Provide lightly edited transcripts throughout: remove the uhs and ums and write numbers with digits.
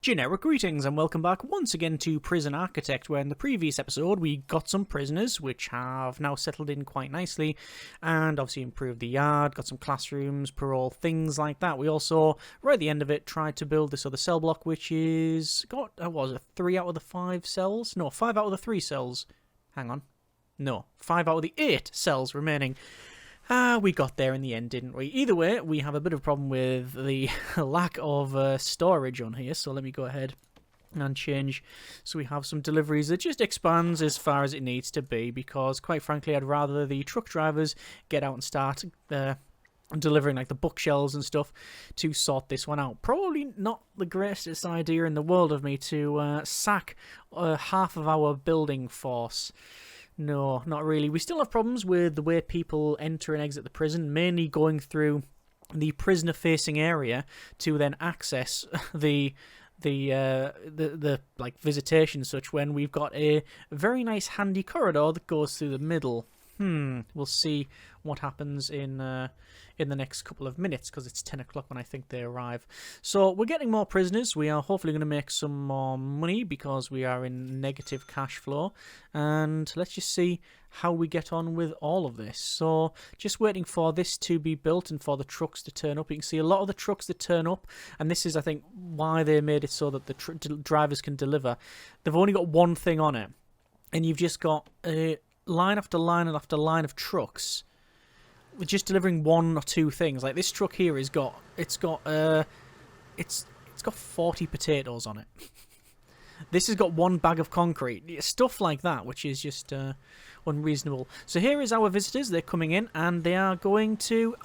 Generic greetings and welcome back once again to Prison Architect, where in the previous episode we got some prisoners which have now settled in quite nicely and obviously improved the yard, got some classrooms, parole, things like that. We also, right at the end of it, tried to build this other cell block which is got, what was it, 3 out of the 5 cells? No, 5 out of the 3 cells. Hang on. No, 5 out of the 8 cells remaining. We got there in the end, didn't we? Either way, we have a bit of a problem with the lack of storage on here, so let me go ahead and change so we have some deliveries. It just expands as far as it needs to be, because quite frankly I'd rather the truck drivers get out and start delivering like the bookshelves and stuff to sort this one out. Probably not the greatest idea in the world of me to sack half of our building force. No, not really. We still have problems with the way people enter and exit the prison, mainly going through the prisoner-facing area to then access the like visitation such, when we've got a very nice handy corridor that goes through the middle. We'll see what happens in the next couple of minutes, because it's 10 o'clock when I think they arrive. So we're getting more prisoners. We are hopefully going to make some more money because we are in negative cash flow. And let's just see how we get on with all of this. So just waiting for this to be built and for the trucks to turn up. You can see a lot of the trucks that turn up, and this is, I think, why they made it so that the drivers can deliver. They've only got one thing on it, and you've just got line after line and after line of trucks. We're just delivering 1 or 2 things. Like this truck here has got it's got 40 potatoes on it. This has got 1 bag of concrete. Stuff like that, which is just unreasonable. So here is our visitors. They're coming in and they are going to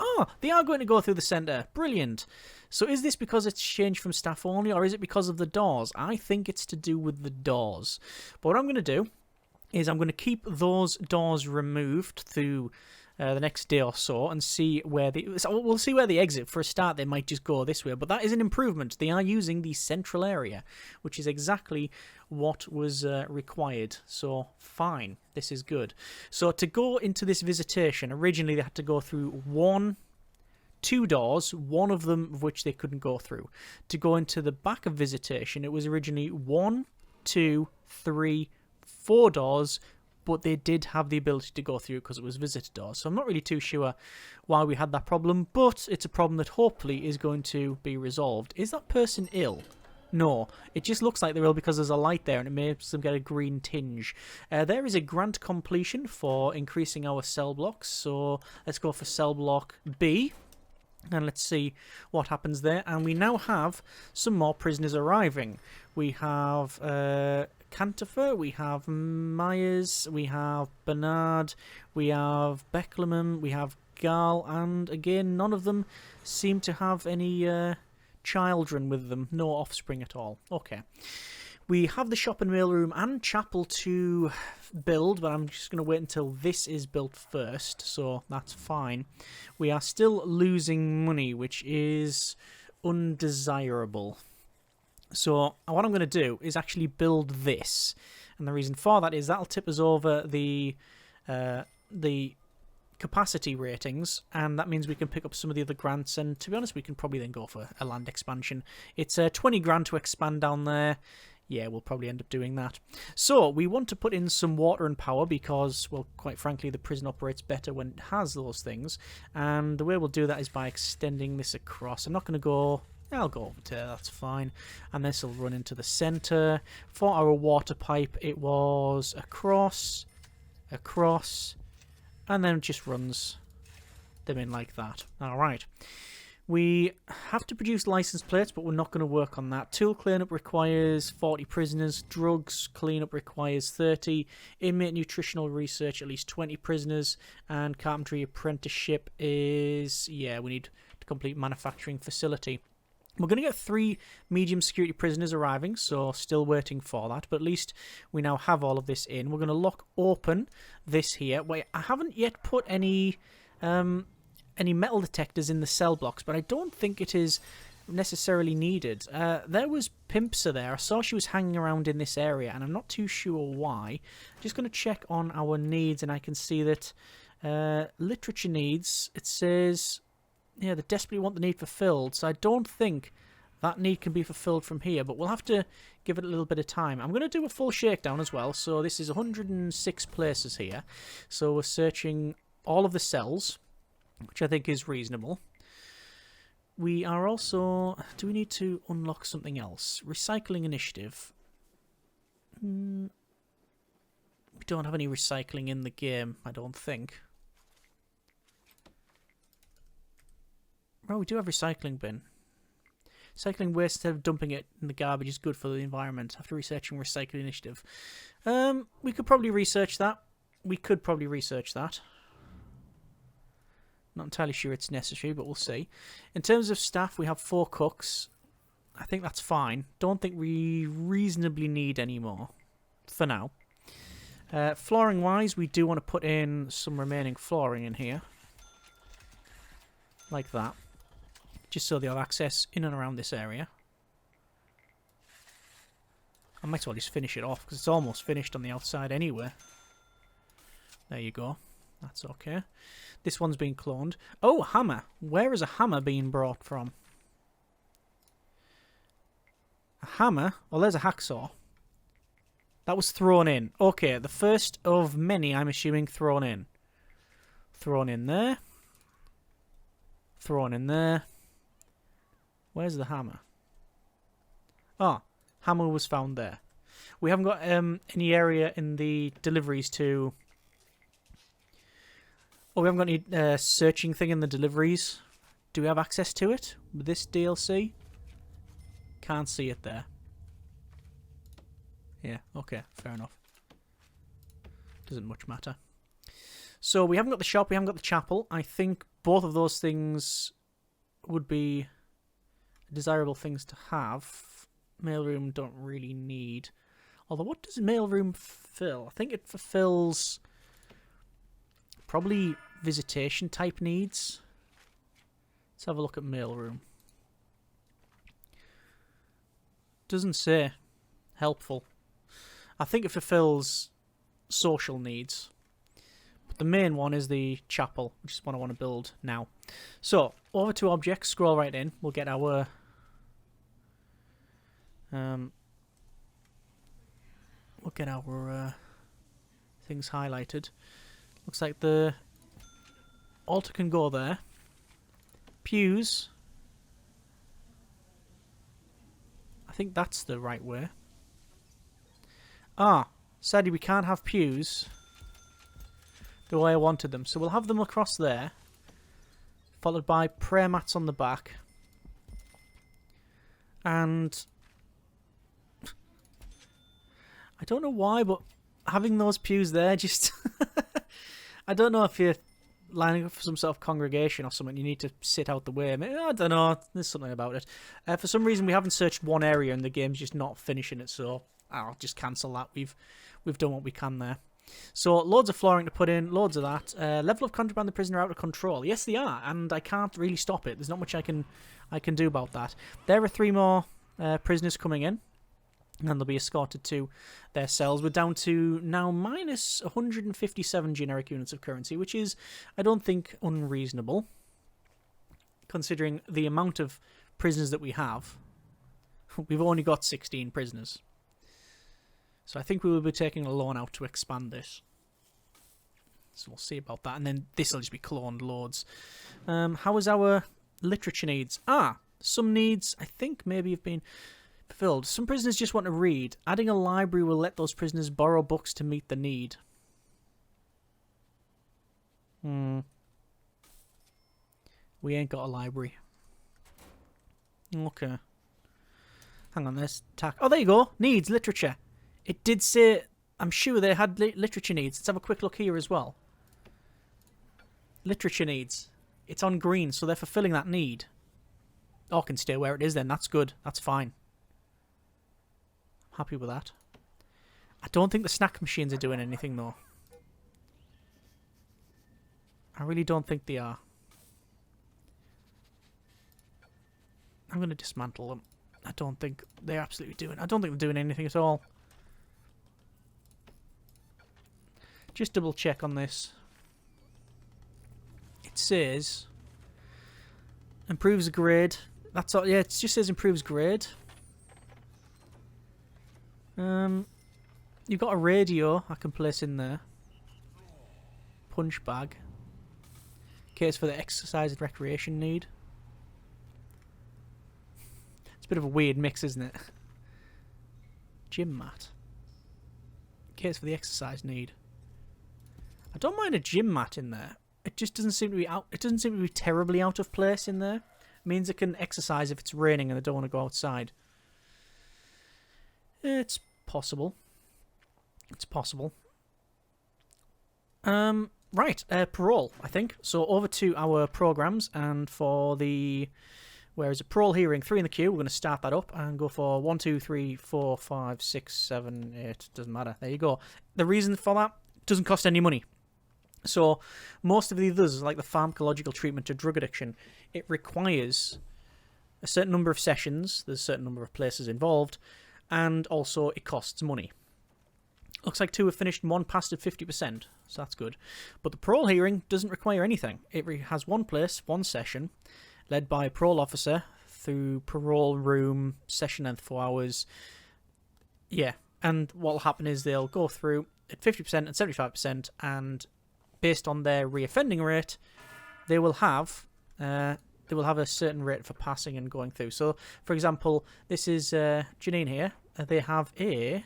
go through the centre. Brilliant. So is this because it's changed from staff only, or is it because of the doors? I think it's to do with the doors. But what I'm going to do is I'm going to keep those doors removed through the next day or so and see where we'll see where they exit. For a start, they might just go this way, but that is an improvement. They are using the central area, which is exactly what was required. So fine, this is good. So to go into this visitation, originally they had to go through 2 doors, one of them of which they couldn't go through. To go into the back of visitation, it was originally 1, 2, 3, 4 doors, but they did have the ability to go through because it was visitor doors. So I'm not really too sure why we had that problem, but it's a problem that hopefully is going to be resolved. Is that person ill? No, it just looks like they're ill because there's a light there and it makes them get a green tinge. There is a grant completion for increasing our cell blocks, so let's go for cell block B. And let's see what happens there. And we now have some more prisoners arriving. We have Cantifer, we have Myers, we have Bernard, we have Beckleman, we have Gal, and again, none of them seem to have any children with them. No offspring at all. Okay. We have the shop and mailroom and chapel to build, but I'm just going to wait until this is built first, so that's fine. We are still losing money, which is undesirable. So what I'm going to do is actually build this, and the reason for that is that'll tip us over the capacity ratings, and that means we can pick up some of the other grants, and to be honest, we can probably then go for a land expansion. It's 20 grand to expand down there. Yeah, we'll probably end up doing that. So we want to put in some water and power because, well, quite frankly, the prison operates better when it has those things. And the way we'll do that is by extending this across. I'm not going to go... I'll go over to there, that's fine. And this will run into the centre. For our water pipe, it was across, and then it just runs them in like that. Alright. We have to produce license plates, but we're not going to work on that. Tool cleanup requires 40 prisoners. Drugs cleanup requires 30. Inmate nutritional research, at least 20 prisoners. And carpentry apprenticeship is... yeah, we need to complete manufacturing facility. We're going to get 3 medium security prisoners arriving, so still waiting for that. But at least we now have all of this in. We're going to lock open this here. Wait, I haven't yet put any metal detectors in the cell blocks, but I don't think it is necessarily needed. There was Pimpsa there. I saw she was hanging around in this area, and I'm not too sure why. Just going to check on our needs, and I can see that literature needs, it says, yeah, they desperately want the need fulfilled, so I don't think that need can be fulfilled from here, but we'll have to give it a little bit of time. I'm going to do a full shakedown as well. So this is 106 places here. So we're searching all of the cells, which I think is reasonable. We are also... Do we need to unlock something else? Recycling initiative. We don't have any recycling in the game, I don't think. Oh, we do have recycling bin. Recycling waste instead of dumping it in the garbage is good for the environment. After researching recycling initiative. We could probably research that. Not entirely sure it's necessary, but we'll see. In terms of staff, we have 4 cooks. I think that's fine. Don't think we reasonably need any more for now. Flooring-wise, we do want to put in some remaining flooring in here. Like that. Just so they have access in and around this area. I might as well just finish it off, because it's almost finished on the outside anyway. There you go. That's okay. This one's been cloned. Oh, hammer. Where is a hammer being brought from? A hammer? Well, there's a hacksaw. That was thrown in. Okay, the first of many, I'm assuming, thrown in. Thrown in there. Thrown in there. Where's the hammer? Ah, hammer was found there. We haven't got any area in the deliveries to... Oh, we haven't got any searching thing in the deliveries. Do we have access to it with this DLC? Can't see it there. Yeah, okay, fair enough. Doesn't much matter. So we haven't got the shop, we haven't got the chapel. I think both of those things would be desirable things to have. Mailroom don't really need. Although, what does mailroom fill? I think it fulfills probably visitation type needs. Let's have a look at mailroom. Doesn't say. Helpful. I think it fulfills social needs. But the main one is the chapel, which is what I want to build now. So, over to objects, scroll right in. We'll get our... things highlighted. Looks like the altar can go there. Pews. I think that's the right way. Ah, sadly we can't have pews the way I wanted them. So we'll have them across there. Followed by prayer mats on the back. And... I don't know why, but having those pews there just... I don't know if you're lining up for some sort of congregation or something. You need to sit out the way. I don't know. There's something about it. For some reason, we haven't searched one area and the game's just not finishing it, so I'll just cancel that. We've done what we can there. So, loads of flooring to put in, loads of that. Level of contraband the prisoner out of control. Yes, they are, and I can't really stop it. There's not much I can do about that. There are 3 more prisoners coming in. And they'll be escorted to their cells. We're down to now minus 157 generic units of currency, which is, I don't think, unreasonable, considering the amount of prisoners that we have. We've only got 16 prisoners. So I think we will be taking a loan out to expand this. So we'll see about that. And then this will just be cloned loads. How is our literature needs? Some needs, I think, maybe have been... fulfilled. Some prisoners just want to read. Adding a library will let those prisoners borrow books to meet the need. We ain't got a library. Okay. Hang on, there's tack. Oh, there you go. Needs, literature. It did say, I'm sure they had literature needs. Let's have a quick look here as well. Literature needs. It's on green, so they're fulfilling that need. Oh, I can stay where it is then. That's good. That's fine. Happy with that. I don't think the snack machines are doing anything though. I really don't think they are. I'm going to dismantle them. I don't think they're absolutely doing... I don't think they're doing anything at all. Just double check on this. It says... improves the grade. That's all. Yeah, it just says improves grade. You've got a radio I can place in there. Punch bag. Case for the exercise and recreation need. It's a bit of a weird mix, isn't it? Gym mat. Case for the exercise need. I don't mind a gym mat in there. It just doesn't seem to be out. It doesn't seem to be terribly out of place in there. It means I can exercise if it's raining and I don't want to go outside. It's possible. It's possible. Right, parole, I think. So over to our programs, and for the... Where is it? Parole hearing, 3 in the queue. We're going to start that up and go for 1, 2, 3, 4, 5, 6, 7, 8. Doesn't matter. There you go. The reason for that, doesn't cost any money. So most of the others, like the pharmacological treatment to drug addiction, it requires a certain number of sessions, there's a certain number of places involved, and also it costs money. Looks like 2 have finished and 1 passed at 50%, so that's good. But the parole hearing doesn't require anything. It has 1 place, 1 session, led by a parole officer through parole room, session length 4 hours. Yeah, and what will happen is they'll go through at 50% and 75%, and based on their reoffending rate, they will have a certain rate for passing and going through. So, for example, this is Janine here. They have a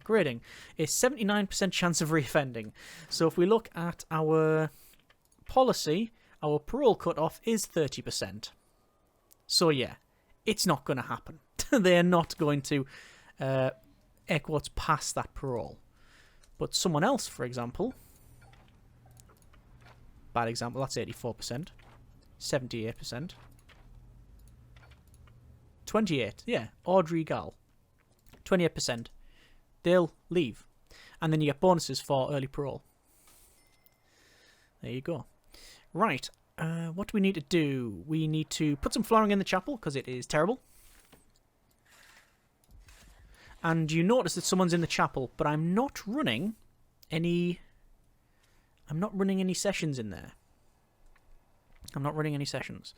grading, a 79% chance of reoffending. So if we look at our policy, our parole cutoff is 30%. So yeah, it's not going to happen. They are not going to, air quotes, pass that parole. But someone else, for example, bad example, that's 84%, 78%, 28, yeah, Audrey Gall, 28%, they'll leave. And then you get bonuses for early parole. There you go. Right, what do we need to do? We need to put some flooring in the chapel, because it is terrible. And you notice that someone's in the chapel, but I'm not running any sessions in there. I'm not running any sessions.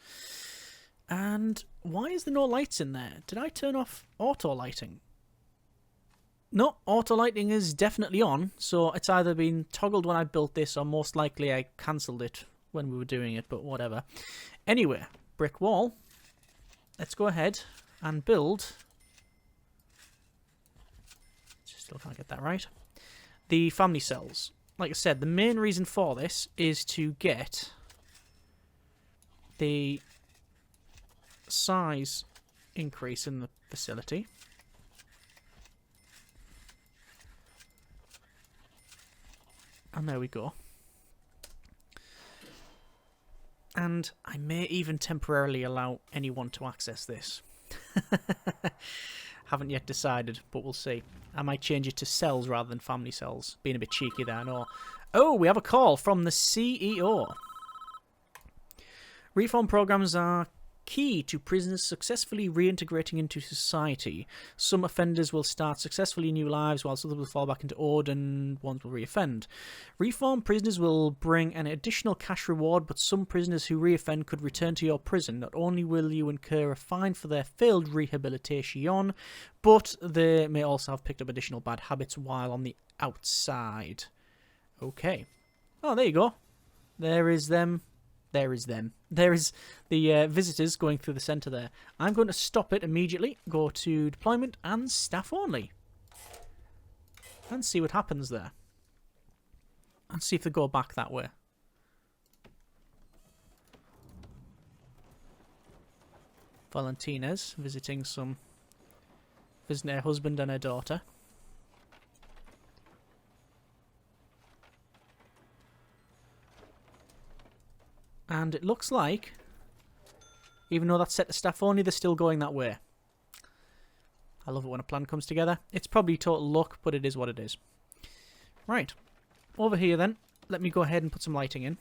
And why is there no lights in there? Did I turn off auto lighting? No, auto lighting is definitely on, so it's either been toggled when I built this, or most likely I cancelled it when we were doing it, but whatever. Anyway, brick wall. Let's go ahead and build... Still can't get that right. The family cells. Like I said, the main reason for this is to get the size increase in the facility. And there we go. And I may even temporarily allow anyone to access this. Haven't yet decided, but we'll see. I might change it to cells rather than family cells. Being a bit cheeky there, I know. Oh, we have a call from the CEO. Reform programs are key to prisoners successfully reintegrating into society. Some offenders will start successfully new lives, whilst others will fall back into old and ones will reoffend. Reform prisoners will bring an additional cash reward, but some prisoners who reoffend could return to your prison. Not only will you incur a fine for their failed rehabilitation, but they may also have picked up additional bad habits while on the outside. Okay. Oh, there you go. There is them. There is them. There is the visitors going through the centre there. I'm going to stop it immediately, go to deployment and staff only. And see what happens there. And see if they go back that way. Valentina's visiting her husband and her daughter. And it looks like, even though that's set to staff only, they're still going that way. I love it when a plan comes together. It's probably total luck, but it is what it is. Right. Over here then, let me go ahead and put some lighting in.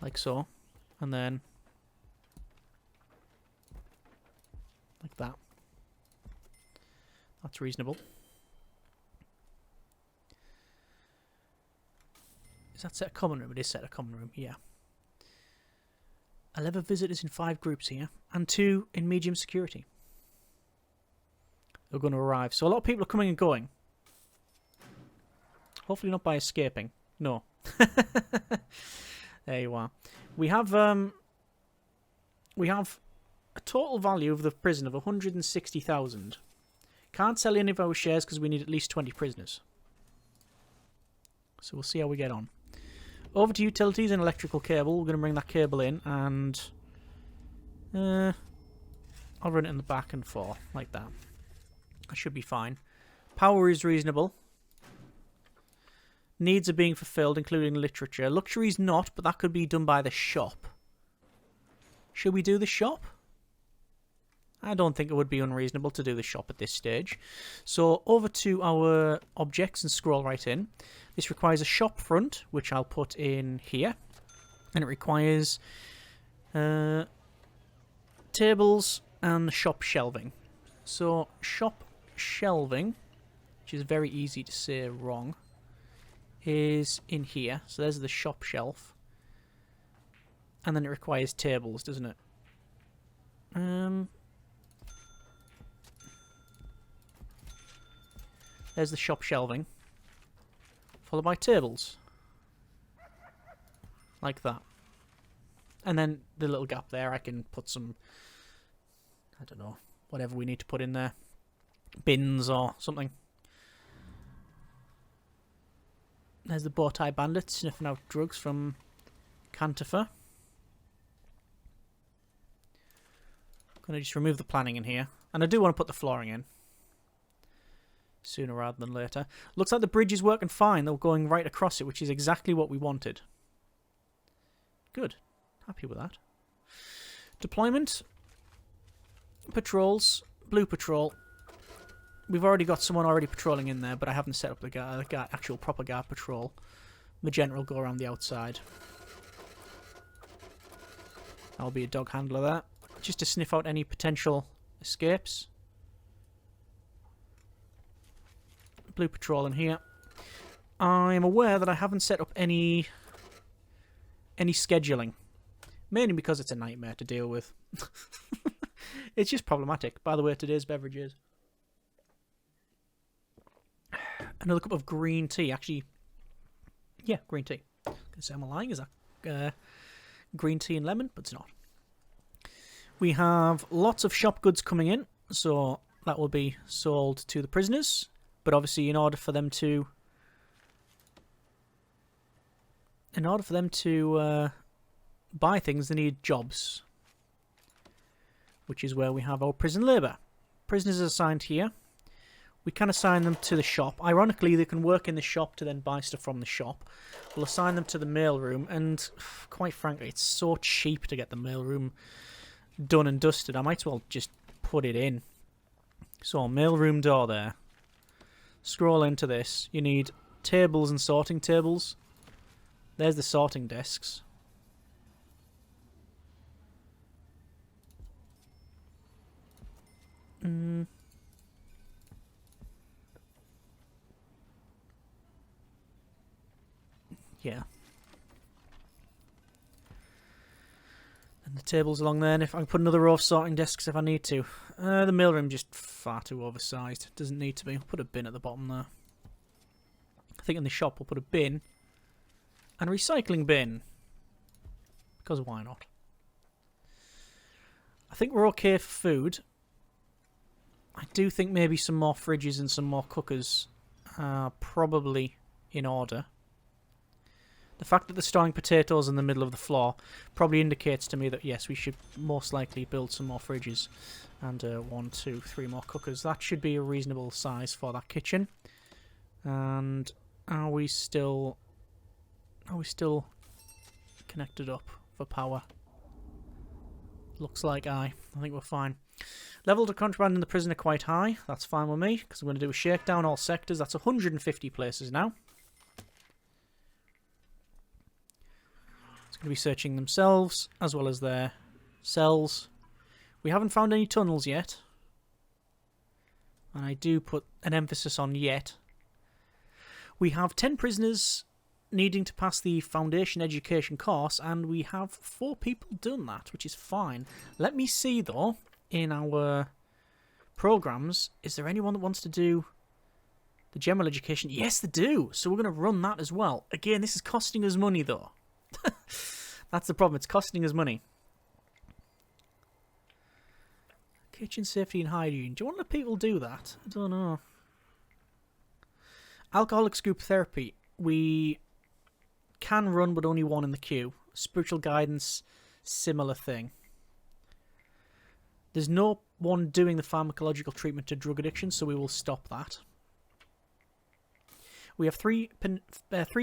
Like so. And then like that. That's reasonable. Is that set a common room? It is set a common room, yeah. 11 visitors in 5 groups here, and 2 in medium security. They're going to arrive. So a lot of people are coming and going. Hopefully not by escaping. No. There you are. We have a total value of the prison of 160,000. Can't sell any of our shares because we need at least 20 prisoners. So we'll see how we get on. Over to utilities and electrical cable. We're going to bring that cable in and I'll run it in the back and forth like that. That should be fine. Power is reasonable. Needs are being fulfilled, including literature. Luxury is not, but that could be done by the shop. Should we do the shop? I don't think it would be unreasonable to do the shop at this stage. So over to our objects and scroll right in. This requires a shop front, which I'll put in here. And it requires tables and shop shelving. So shop shelving, which is very easy to say wrong, is in here. So there's the shop shelf. And then it requires tables, doesn't it? There's the shop shelving. Followed by tables. Like that. And then the little gap there, I can put some, I don't know, whatever we need to put in there. Bins or something. There's the bowtie bandit sniffing out drugs from Cantifer. I'm going to just remove the planning in here. And I do want to put the flooring in. Sooner rather than later. Looks like the bridge is working fine. They're going right across it, which is exactly what we wanted. Good. Happy with that. Deployment. Patrols. Blue patrol. We've already got someone already patrolling in there, but I haven't set up the actual proper guard patrol. Magenta will go around the outside. I'll be a dog handler there. Just to sniff out any potential escapes. Blue patrol in here. I am aware that I haven't set up any scheduling. Mainly because it's a nightmare to deal with. It's just problematic. By the way, today's beverage is another cup of green tea. Actually, yeah, green tea. I was going to say I'm lying. Is that green tea and lemon? But it's not. We have lots of shop goods coming in. So that will be sold to the prisoners. But obviously, in order for them to buy things, they need jobs, which is where we have our prison labour. Prisoners are assigned here. We can assign them to the shop. Ironically, they can work in the shop to then buy stuff from the shop. We'll assign them to the mailroom, and quite frankly, it's so cheap to get the mailroom done and dusted. I might as well just put it in. So, mailroom door there. Scroll into this. You need tables and sorting tables. There's the sorting desks. Yeah. And the tables along there, and if I can put another row of sorting desks if I need to. The mailroom just far too oversized. Doesn't need to be. I'll put a bin at the bottom there. I think in the shop we'll put a bin and a recycling bin. Because why not? I think we're okay for food. I do think maybe some more fridges and some more cookers are probably in order. The fact that they're storing potatoes in the middle of the floor probably indicates to me that yes, we should most likely build some more fridges and 1, 2, 3 more cookers. That should be a reasonable size for that kitchen. And are we still connected up for power? Looks like I think we're fine. Level to contraband in the prison are quite high. That's fine with me because I'm going to do a shakedown all sectors. That's 150 places now. It's going to be searching themselves as well as their cells. We haven't found any tunnels yet. And I do put an emphasis on yet. We have 10 prisoners needing to pass the foundation education course, and we have 4 people done that, which is fine. Let me see, though, in our programs, is there anyone that wants to do the general education? Yes, they do. So we're going to run that as well. Again, this is costing us money, though. That's the problem. It's costing us money. Kitchen safety and hygiene. Do you want to let people do that? I don't know. Alcoholics group therapy. We can run, but only 1 in the queue. Spiritual guidance, similar thing. There's no one doing the pharmacological treatment to drug addiction, so we will stop that. We have 3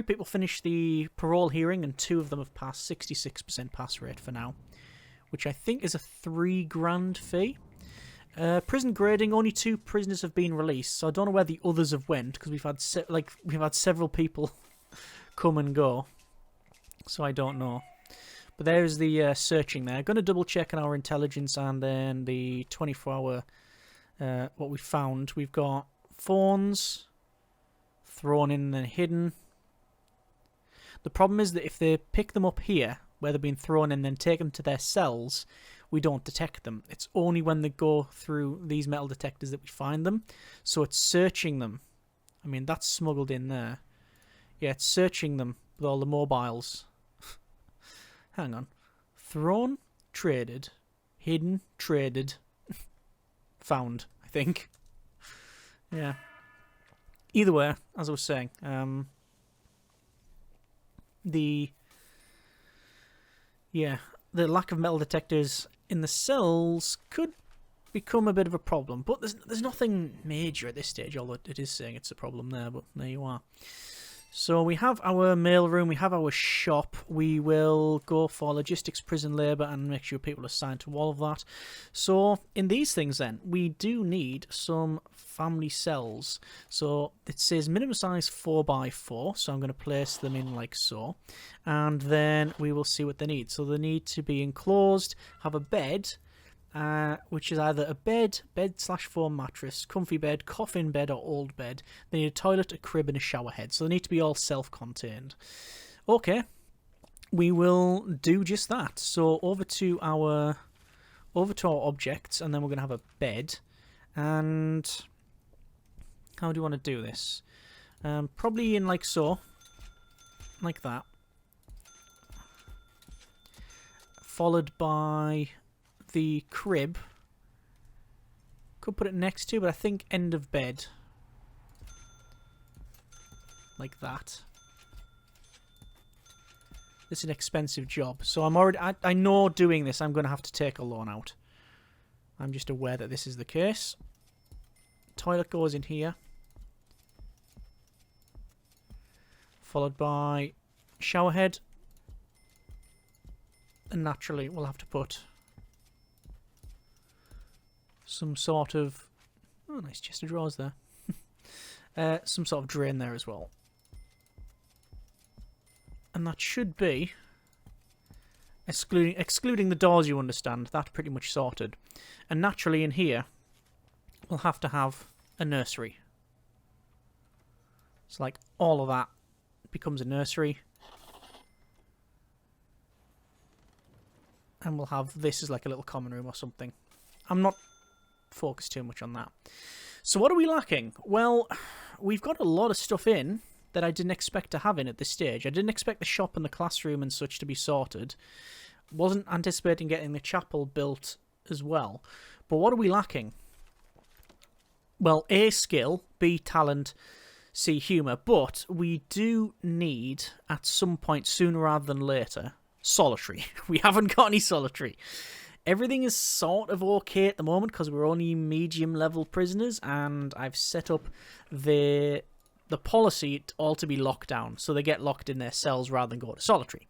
people finish the parole hearing, and 2 of them have passed. 66% pass rate for now, which I think is a $3,000 fee. Prison grading, only 2 prisoners have been released, so I don't know where the others have went, because we've had several people come and go, so I don't know. But there's the searching there. Going to double check on our intelligence and then the 24-hour what we found. We've got phones thrown in and then hidden. The problem is that if they pick them up here, where they've been thrown in, and then take them to their cells, we don't detect them. It's only when they go through these metal detectors that we find them. So it's searching them. I mean, that's smuggled in there. Yeah, it's searching them with all the mobiles. Hang on. Thrown, traded, hidden, traded, found, I think. Yeah. Either way, as I was saying, the lack of metal detectors in the cells could become a bit of a problem, but there's nothing major at this stage, although it is saying it's a problem there, but there you are. So we have our mailroom, we have our shop, we will go for logistics, prison labour, and make sure people are assigned to all of that. So in these things then, we do need some family cells. So it says minimum size 4x4, so I'm going to place them in like so. And then we will see what they need. So they need to be enclosed, have a bed, which is either a bed/foam mattress, comfy bed, coffin bed, or old bed. They need a toilet, a crib, and a shower head. So they need to be all self-contained. Okay, we will do just that. So over to our objects, and then we're going to have a bed. And how do you want to do this? Probably in like so, like that, followed by the crib. Could put it next to, but I think end of bed. Like that. This is an expensive job, so I know doing this I'm going to have to take a loan out. I'm just aware that this is the case. Toilet goes in here. Followed by shower head. And naturally we'll have to put some sort of... Oh, nice chest of drawers there. Some sort of drain there as well. And that should be, excluding the doors, you understand, that's pretty much sorted. And naturally in here, we'll have to have a nursery. So like all of that becomes a nursery. And we'll have this as like a little common room or something. I'm not focused too much on that. So what are we lacking? Well, we've got a lot of stuff in that I didn't expect to have in at this stage. I didn't expect the shop and the classroom and such to be sorted. Wasn't anticipating getting the chapel built as well. But what are we lacking? Well, A, skill, B, talent, C, humour. But we do need, at some point sooner rather than later, solitary. We haven't got any solitary. Everything is sort of okay at the moment because we're only medium level prisoners, and I've set up the policy all to be locked down, so they get locked in their cells rather than go to solitary.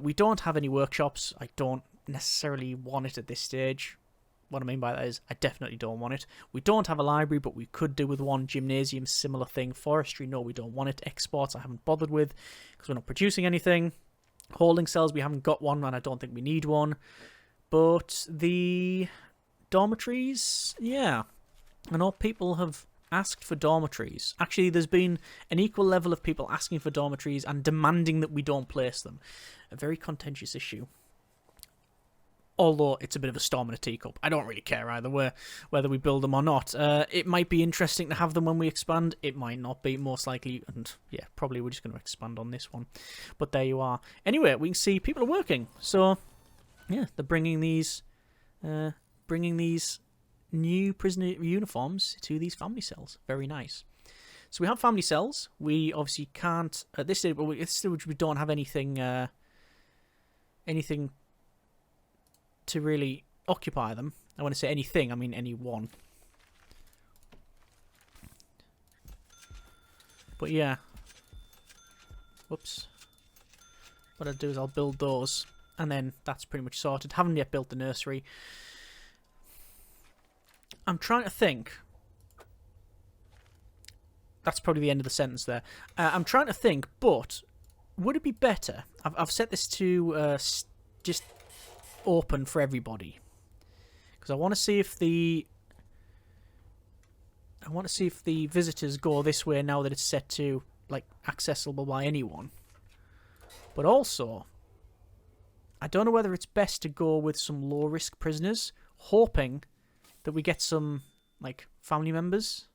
We don't have any workshops. I don't necessarily want it at this stage. What I mean by that is I definitely don't want it. We don't have a library, but we could do with one. Gymnasium, similar thing. Forestry, no, we don't want it. Exports, I haven't bothered with because we're not producing anything. Holding cells, we haven't got one, and I don't think we need one. But the dormitories, yeah. I know people have asked for dormitories. Actually, there's been an equal level of people asking for dormitories and demanding that we don't place them. A very contentious issue. Although it's a bit of a storm in a teacup. I don't really care either way, whether we build them or not. It might be interesting to have them when we expand. It might not be, most likely. And yeah, probably we're just going to expand on this one. But there you are. Anyway, we can see people are working. So, yeah, they're bringing these new prisoner uniforms to these family cells. Very nice. So we have family cells. We obviously can't, at this stage, we don't have anything to really occupy them. I want to say anything, I mean any one. But yeah. Whoops. What I'll do is I'll build those, and then that's pretty much sorted. Haven't yet built the nursery. I'm trying to think. That's probably the end of the sentence there. I'm trying to think, but would it be better? I've set this to just open for everybody, because I want to see if the visitors go this way now that it's set to like accessible by anyone. But also, I don't know whether it's best to go with some low risk prisoners, hoping that we get some like family members.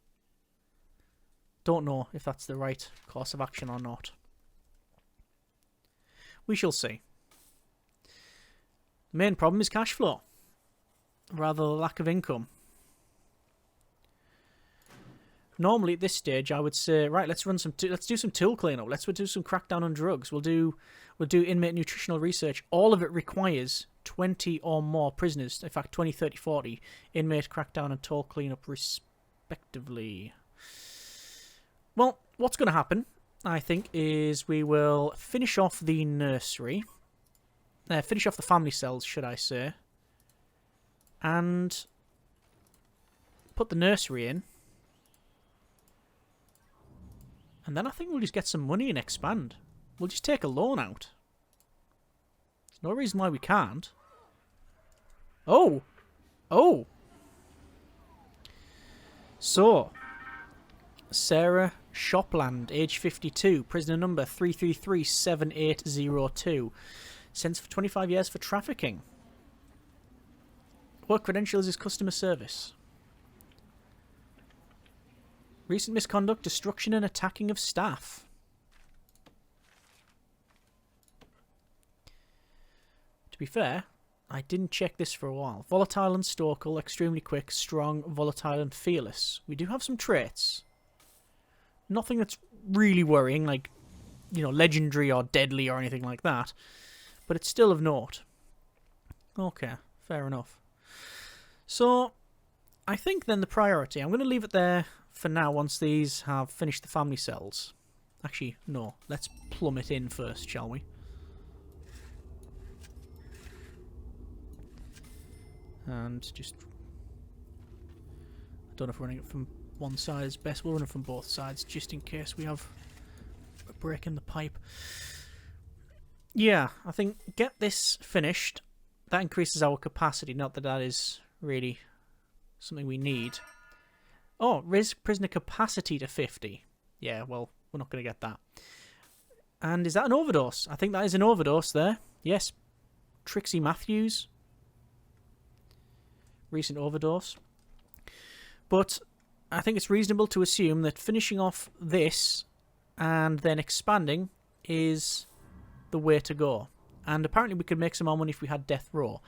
Don't know if that's the right course of action or not. We shall see. The main problem is cash flow, rather the lack of income. Normally at this stage, I would say, right, let's do some tool cleanup. Let's do some crackdown on drugs. We'll do inmate nutritional research. All of it requires 20 or more prisoners. In fact, 20, 30, 40 inmate crackdown and tool cleanup respectively. Well, what's going to happen, I think, is we will finish off the nursery. Finish off the family cells, should I say. And put the nursery in. And then I think we'll just get some money and expand. We'll just take a loan out. There's no reason why we can't. Oh! Oh! So, Sarah Shopland, age 52, prisoner number 3337802. Sentenced for 25 years for trafficking. What credentials is customer service? Recent misconduct, destruction and attacking of staff. To be fair, I didn't check this for a while. Volatile and stalkal, extremely quick, strong, volatile and fearless. We do have some traits. Nothing that's really worrying, like, you know, legendary or deadly or anything like that. But it's still of note. Okay, fair enough. So, I think then the priority, I'm going to leave it there for now once these have finished the family cells. Actually, no. Let's plumb it in first, shall we? And just... I don't know if running it from one side is best. We'll run it from both sides, just in case we have a break in the pipe. Yeah, I think get this finished. That increases our capacity. Not that that is really something we need. Oh, raise prisoner capacity to 50. Yeah, well, we're not going to get that. And is that an overdose? I think that is an overdose there. Yes. Trixie Matthews. Recent overdose. But I think it's reasonable to assume that finishing off this and then expanding is the way to go. And apparently we could make some more money if we had death row.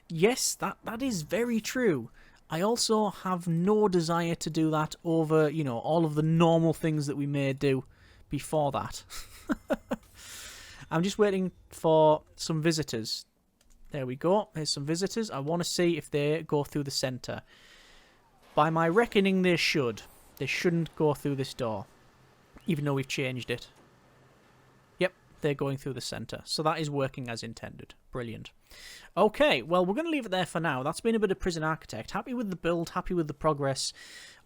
Yes, that is very true. I also have no desire to do that over, you know, all of the normal things that we may do before that. I'm just waiting for some visitors. There we go. Here's some visitors. I want to see if they go through the centre. By my reckoning, they should. They shouldn't go through this door, even though we've changed it. Yep, they're going through the centre. So that is working as intended. Brilliant. Okay, well, we're going to leave it there for now. That's been a bit of Prison Architect. Happy with the build, happy with the progress,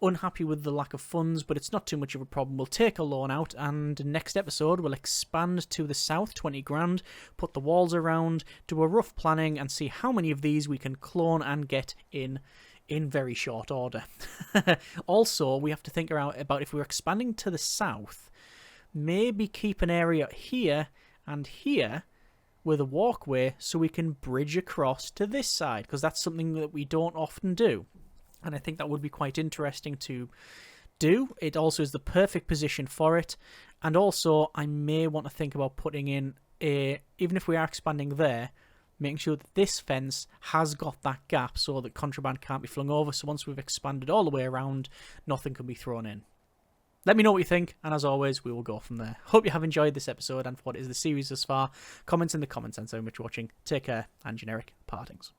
unhappy with the lack of funds, but it's not too much of a problem. We'll take a loan out, and next episode we'll expand to the south, 20 grand, put the walls around, do a rough planning, and see how many of these we can clone and get in in very short order. Also, we have to think about if we're expanding to the south, maybe keep an area here and here with a walkway so we can bridge across to this side, because that's something that we don't often do. And I think that would be quite interesting to do. It also is the perfect position for it. And also, I may want to think about putting in even if we are expanding there, making sure that this fence has got that gap so that contraband can't be flung over. So once we've expanded all the way around, nothing can be thrown in. Let me know what you think, and as always, we will go from there. Hope you have enjoyed this episode and what is the series thus far. Comments in the comments, and so much for watching. Take care, and generic partings.